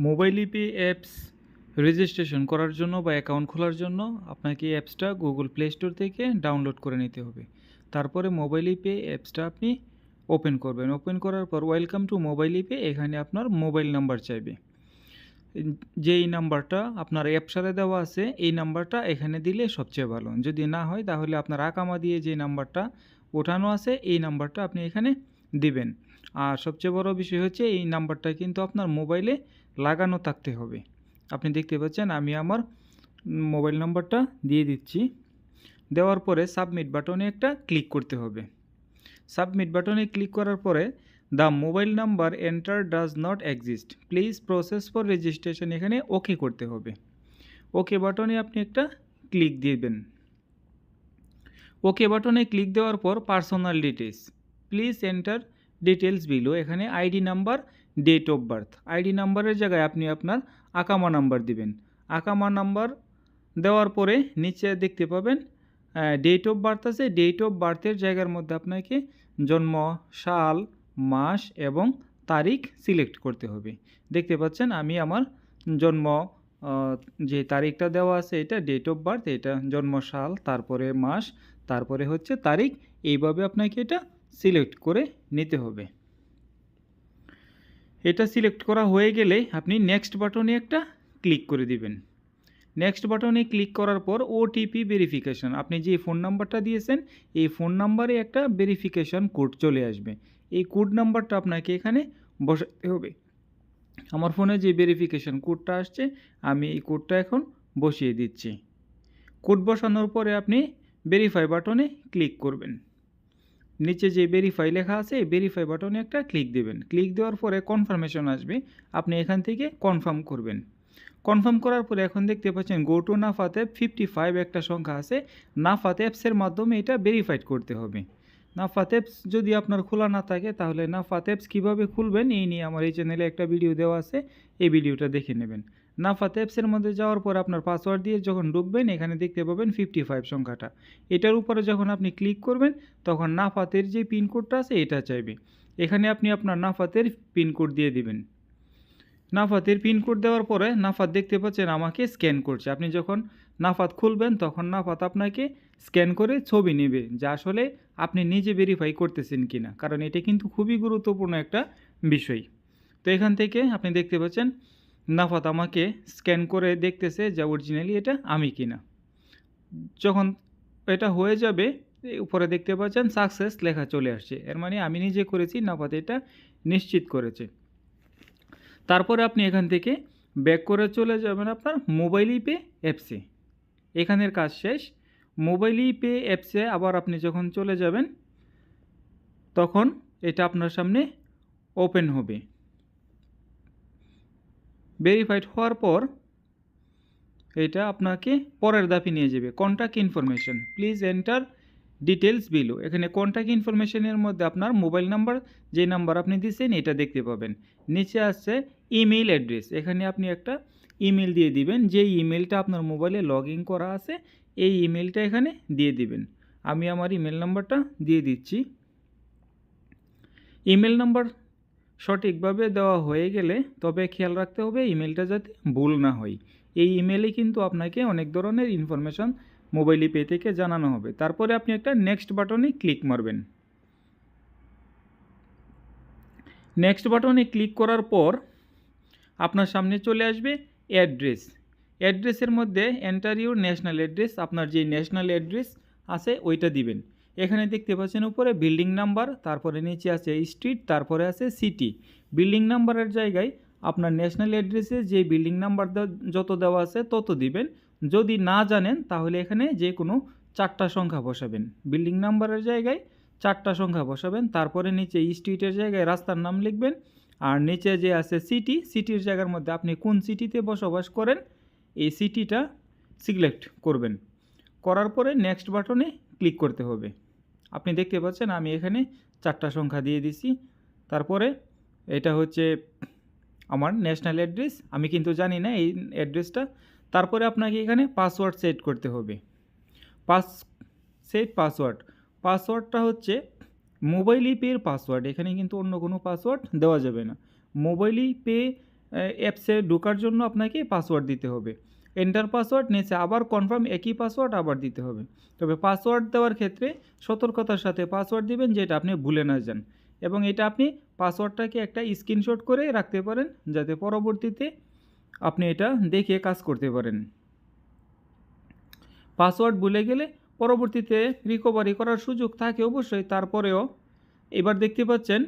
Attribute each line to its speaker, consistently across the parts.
Speaker 1: Mobile E P apps registration করার জন্য বা অ্যাকাউন্ট খোলার জন্য আপনাকে এই অ্যাপসটা গুগল প্লে স্টোর থেকে ডাউনলোড করে নিতে হবে। তারপরে মোবাইল ইপে অ্যাপসটা আপনি ওপেন করবেন। ওপেন করার পর ওয়েলকাম টু মোবাইল ইপে এখানে আপনার মোবাইল নাম্বার চাইবে। যেই নাম্বারটা আপনার অ্যাপ সাথে দেওয়া আছে এই নাম্বারটা এখানে দিলে সবচেয়ে ভালো। যদি না হয় তাহলে আপনার আকামা দিয়ে যে নাম্বারটা ওঠানো আছে এই নাম্বারটা আপনি এখানে দিবেন। আর সবচেয়ে বড় বিষয় হচ্ছে এই নাম্বারটা কিন্তু আপনার মোবাইলে লাগানো থাকতে হবে। আপনি দেখতে পাচ্ছেন আমি আমার মোবাইল নাম্বারটা দিয়ে দিচ্ছি। দেওয়ার পরে সাবমিট বাটনে একটা ক্লিক করতে হবে। সাবমিট বাটনে ক্লিক করার পরে the mobile number enter does not exist, please process for registration এখানে ওকে করতে হবে। ওকে বাটনে আপনি একটা ক্লিক দিবেন। ওকে বাটনে ক্লিক দেওয়ার পর personal details, please enter details below, এখানে ID number, date of birth. ID নাম্বারের জায়গায় আপনি আপনার আকামা নাম্বার দিবেন। আকামা নাম্বার দেওয়ার পরে নিচে দেখতে পাবেন ডেট অফ বার্থ আছে। ডেট অফ বার্থের জায়গার মধ্যে আপনাকে জন্ম, সাল, মাস এবং তারিখ সিলেক্ট করতে হবে। দেখতে পাচ্ছেন আমি আমার জন্ম যে তারিখটা দেওয়া আছে এটা ডেট অফ বার্থ, এটা জন্ম সাল, তারপরে মাস, তারপরে হচ্ছে তারিখ। এইভাবে আপনাকে এটা সিলেক্ট করে নিতে হবে। এটা সিলেক্ট করা হয়ে গেলে আপনি নেক্সট বাটনে একটা ক্লিক করে দিবেন। নেক্সট বাটনে ক্লিক করার পর ওটিপি ভেরিফিকেশন, আপনি যে ফোন নাম্বারটা দিয়েছেন এই ফোন নাম্বারে একটা ভেরিফিকেশন কোড চলে আসবে। এই কোড নাম্বারটা আপনাকে এখানে বসাতে হবে। আমার ফোনে যে ভেরিফিকেশন কোডটা আসছে আমি এই কোডটা এখন বসিয়ে দিচ্ছি। কোড বসানোর পরে আপনি ভেরিফাই বাটনে ক্লিক করবেন। নিচে যে ভেরিফাই লেখা আছে এই ভেরিফাই বাটনে একটা ক্লিক দেবেন। ক্লিক দেওয়ার পরে কনফার্মেশন আসবে, আপনি এখান থেকে কনফার্ম করবেন। কনফার্ম করার পরে এখন দেখতে পাচ্ছেন গো টু নাফাত অ্যাপ 55 একটা সংখ্যা আছে। নাফাত অ্যাপসের মাধ্যমে এটা ভেরিফাইড করতে হবে। নাফাত অ্যাপস যদি আপনার খোলা না থাকে তাহলে নাফাত অ্যাপস কীভাবে খুলবেন এই নিয়ে আমার এই চ্যানেলে একটা ভিডিও দেওয়া আছে, এই ভিডিওটা দেখে নেবেন। নাফাত অ্যাপসের মধ্যে যাওয়ার পর আপনার পাসওয়ার্ড দিয়ে যখন ঢুকবেন এখানে দেখতে পাবেন 55 সংখ্যাটা। এটার উপরে যখন আপনি ক্লিক করবেন তখন নাফাতের যে পিনকোডটা আছে এটা চাইবে। এখানে আপনি আপনার নাফাতের পিনকোড দিয়ে দিবেন। নাফাতের পিনকোড দেওয়ার পরে নাফাত দেখতে পাচ্ছেন আমাকে স্ক্যান করছে। আপনি যখন নাফাত খুলবেন তখন নাফাত আপনাকে স্ক্যান করে ছবি নেবে যে আসলে আপনি নিজে ভেরিফাই করতেছেন কিনা, কারণ এটা কিন্তু খুবই গুরুত্বপূর্ণ একটা বিষয়। তো এখান থেকে আপনি দেখতে পাচ্ছেন নাফাত আমাকে স্ক্যান করে দেখতেছে যে অরিজিনালি এটা আমি কিনা। যখন এটা হয়ে যাবে উপরে দেখতে পাচ্ছেন সাকসেস লেখা চলে আসছে, এর মানে আমি নিজে করেছি, নাফাত এটা নিশ্চিত করেছে। তারপরে আপনি এখান থেকে ব্যাক করে চলে যাবেন আপনার মোবাইল ইপে অ্যাপসে। এখানের কাজ শেষ। মোবাইল ইপে অ্যাপসে আবার আপনি যখন চলে যাবেন তখন এটা আপনার সামনে ওপেন হবে। ভেরিফাইড হওয়ার পর এটা আপনাকে পরের ধাপে নিয়ে যাবে, contact information, please enter details below. এখানে কন্ট্যাক্ট ইনফরমেশনের মধ্যে আপনার মোবাইল নাম্বার, যে নাম্বার আপনি দিয়েছেন এটা দেখতে পাবেন। নিচে আসছে ইমেইল অ্যাড্রেস, এখানে আপনি একটা ইমেল দিয়ে দিবেন। যে ইমেলটা আপনার মোবাইলে লগ ইন করা আছে এই ইমেলটা এখানে দিয়ে দিবেন। আমি আমার ইমেল নাম্বারটা দিয়ে দিচ্ছি। ইমেল নাম্বার সঠিকভাবে দেওয়া হয়ে গেলে তবে খেয়াল রাখতে হবে ইমেলটা যাতে ভুল না হয়। এই ইমেলে কিন্তু আপনাকে অনেক ধরনের ইনফরমেশন মোবাইল পে থেকে জানানো হবে। তারপরে আপনি একটা নেক্সট বাটনে ক্লিক মারবেন। নেক্সট বাটনে ক্লিক করার পর আপনার সামনে চলে আসবে অ্যাড্রেস। অ্যাড্রেসের মধ্যে এন্টার ইউর ন্যাশনাল অ্যাড্রেস, আপনার যে ন্যাশনাল অ্যাড্রেস আছে ওইটা দিবেন। এখানে দেখতে পাচ্ছেন উপরে বিল্ডিং নাম্বার, তারপরে নিচে আছে স্ট্রিট, তারপরে আছে সিটি। বিল্ডিং নাম্বারের জায়গায় আপনার ন্যাশনাল অ্যাড্রেসে যে বিল্ডিং নাম্বার যত দেওয়া আছে তত দিবেন। যদি না জানেন তাহলে এখানে যে কোনো 4টা সংখ্যা বসাবেন। বিল্ডিং নাম্বারের জায়গায় 4টা সংখ্যা বসাবেন। তারপরে নিচে স্ট্রিটের জায়গায় রাস্তার নাম লিখবেন। আর নিচে যে আছে সিটি, সিটির জায়গার মধ্যে আপনি কোন সিটিতে বসবাস করেন এই সিটিটা সিলেক্ট করবেন। করার পরে নেক্সট বাটনে ক্লিক করতে হবে। আপনি দেখতে পাচ্ছেন আমি এখানে 4টা সংখ্যা দিয়ে দিছি। তারপরে এটা হচ্ছে আমার ন্যাশনাল অ্যাড্রেস, আমি কিন্তু জানি না এই অ্যাড্রেসটা। তারপরে আপনাকে এখানে পাসওয়ার্ড সেট করতে হবে। পাসওয়ার্ডটা হচ্ছে মোবাইল পের পাসওয়ার্ড, এখানে কিন্তু অন্য কোনো পাসওয়ার্ড দেওয়া যাবে না। মোবাইল পে অ্যাপসে ঢোকার জন্য আপনাকে পাসওয়ার্ড দিতে হবে। এন্টার পাসওয়ার্ড, নিচে আবার কনফার্ম, একই পাসওয়ার্ড আবার দিতে হবে। তবে পাসওয়ার্ড দেওয়ার ক্ষেত্রে সতর্কতার সাথে পাসওয়ার্ড দিবেন, যেটা আপনি ভুলে না যান। এবং এটা আপনি পাসওয়ার্ডটাকে একটা স্ক্রিনশট করে রাখতে পারেন, যাতে পরবর্তীতে আপনি এটা দেখে কাজ করতে পারেন। পাসওয়ার্ড ভুলে গেলে পরবর্তীতে রিকভারি করার সুযোগ থাকে অবশ্যই, তারপরেও এবার দেখতে পাচ্ছেন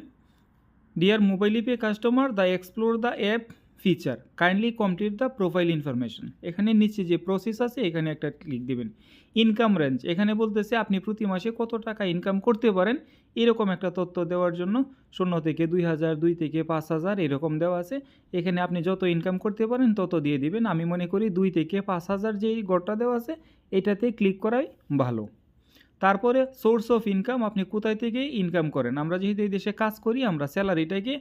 Speaker 1: dear mobile ePay customer, the explore the app feature, kindly complete the profile information. এখানে নিচে যে প্রসেস আছে এখানে একটা ক্লিক দিবেন। ইনকাম রেঞ্জ, এখানে বলতেছে আপনি প্রতি মাসে কত টাকা ইনকাম করতে পারেন, এরকম একটা তথ্য দেওয়ার জন্য 0 থেকে 2000, 2 থেকে 5000 এরকম দেওয়া আছে। এখানে আপনি যত ইনকাম করতে পারেন তত দিয়ে দিবেন। আমি মনে করি 2 থেকে 5000 যেই গড়টা দেওয়া আছে এটাতে ক্লিক করাই ভালো। তারপরে সোর্স অফ ইনকাম, আপনি কোথায় থেকে ইনকাম করেন। আমরা যেহেতু এই দেশে কাজ করি, আমরা স্যালারিটাকে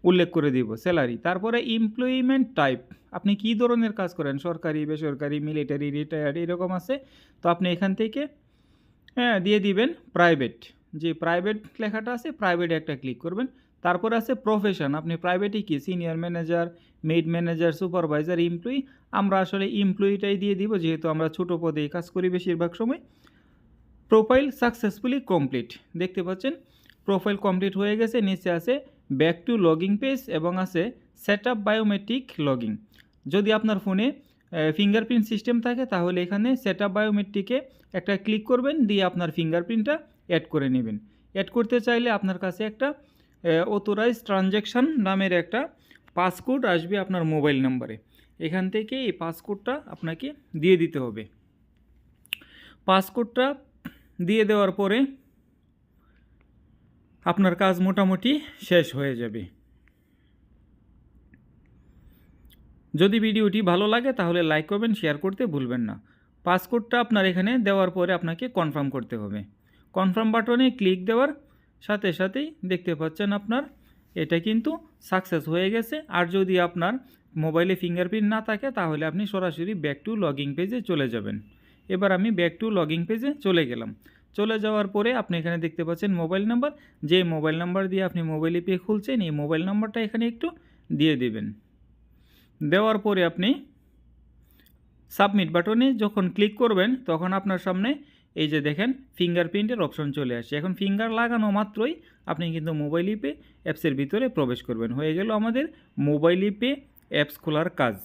Speaker 1: উল্লেখ করে দিব, স্যালারি। তারপরে এমপ্লয়মেন্ট টাইপ, আপনি কী ধরনের কাজ করেন, সরকারি, বেসরকারি, মিলিটারি, রিটায়ার্ড এরকম আছে। তো আপনি এখান থেকে দিয়ে দিবেন প্রাইভেট, যে প্রাইভেট লেখাটা আছে প্রাইভেটে একটা ক্লিক করবেন। তারপরে আছে প্রফেশন, আপনি প্রাইভেটে কি senior manager, made manager, supervisor, employee. আমরা আসলে এমপ্লয়িটাই দিয়ে দিব, যেহেতু আমরা ছোটো পদেই কাজ করি বেশিরভাগ সময়। প্রোফাইল সাকসেসফুলি কমপ্লিট, দেখতে পাচ্ছেন প্রোফাইল কমপ্লিট হয়ে গেছে। নিচে আছে ব্যাক টু লগিং পেজ এবং আছে সেট আপ বায়োমেট্রিক লগিং। যদি আপনার ফোনে ফিঙ্গারপ্রিন্ট সিস্টেম থাকে তাহলে এখানে সেট আপ বায়োমেট্রিকে একটা ক্লিক করবেন, দিয়ে আপনার ফিঙ্গারপ্রিন্টটা অ্যাড করে নেবেন। অ্যাড করতে চাইলে আপনার কাছে একটা অথরাইজ ট্রানজ্যাকশান নামের একটা পাসকোড আসবে আপনার মোবাইল নাম্বারে। এখান থেকে এই পাসকোডটা আপনাকে দিয়ে দিতে হবে। পাসকোডটা দিয়ে দেওয়ার পরে আপনার কাজ মোটামুটি শেষ হয়ে যাবে। যদি ভিডিওটি ভালো লাগে তাহলে লাইক করবেন, শেয়ার করতে ভুলবেন না। পাসকোডটা আপনার এখানে দেওয়ার পরে আপনাকে কনফার্ম করতে হবে। কনফার্ম বাটনে ক্লিক দেওয়ার সাথে সাথেই দেখতে পাচ্ছেন আপনার এটা কিন্তু সাকসেস হয়ে গেছে। আর যদি আপনার মোবাইলে ফিঙ্গারপ্রিন্ট না থাকে তাহলে আপনি সরাসরি ব্যাক টু লগিং পেজে চলে যাবেন। এবার আমি ব্যাক টু লগিং পেজে চলে গেলাম। চলে যাওয়ার পরে আপনি এখানে দেখতে পাচ্ছেন মোবাইল নাম্বার, যে মোবাইল নাম্বার দিয়ে আপনি মোবাইল পে খুলছেন এই মোবাইল নাম্বারটা এখানে একটু দিয়ে দেবেন। দেওয়ার পরে আপনি সাবমিট বাটনে যখন ক্লিক করবেন তখন আপনার সামনে এই যে দেখেন ফিঙ্গারপ্রিন্টের অপশন চলে আসছে। এখন ফিঙ্গার লাগানো মাত্রই আপনি কিন্তু মোবাইল পে অ্যাপসের ভিতরে প্রবেশ করবেন। হয়ে গেল আমাদের মোবাইল পে অ্যাপস খোলার কাজ।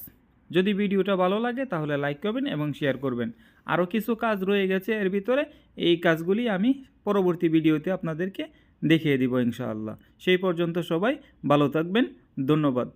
Speaker 1: যদি ভিডিওটা ভালো লাগে তাহলে লাইক করবেন এবং শেয়ার করবেন। আরও কিছু কাজ রয়ে গেছে এর ভিতরে, এই কাজগুলি আমি পরবর্তী ভিডিওতে আপনাদেরকে দেখিয়ে দিব ইনশাআল্লাহ। সেই পর্যন্ত সবাই ভালো থাকবেন, ধন্যবাদ।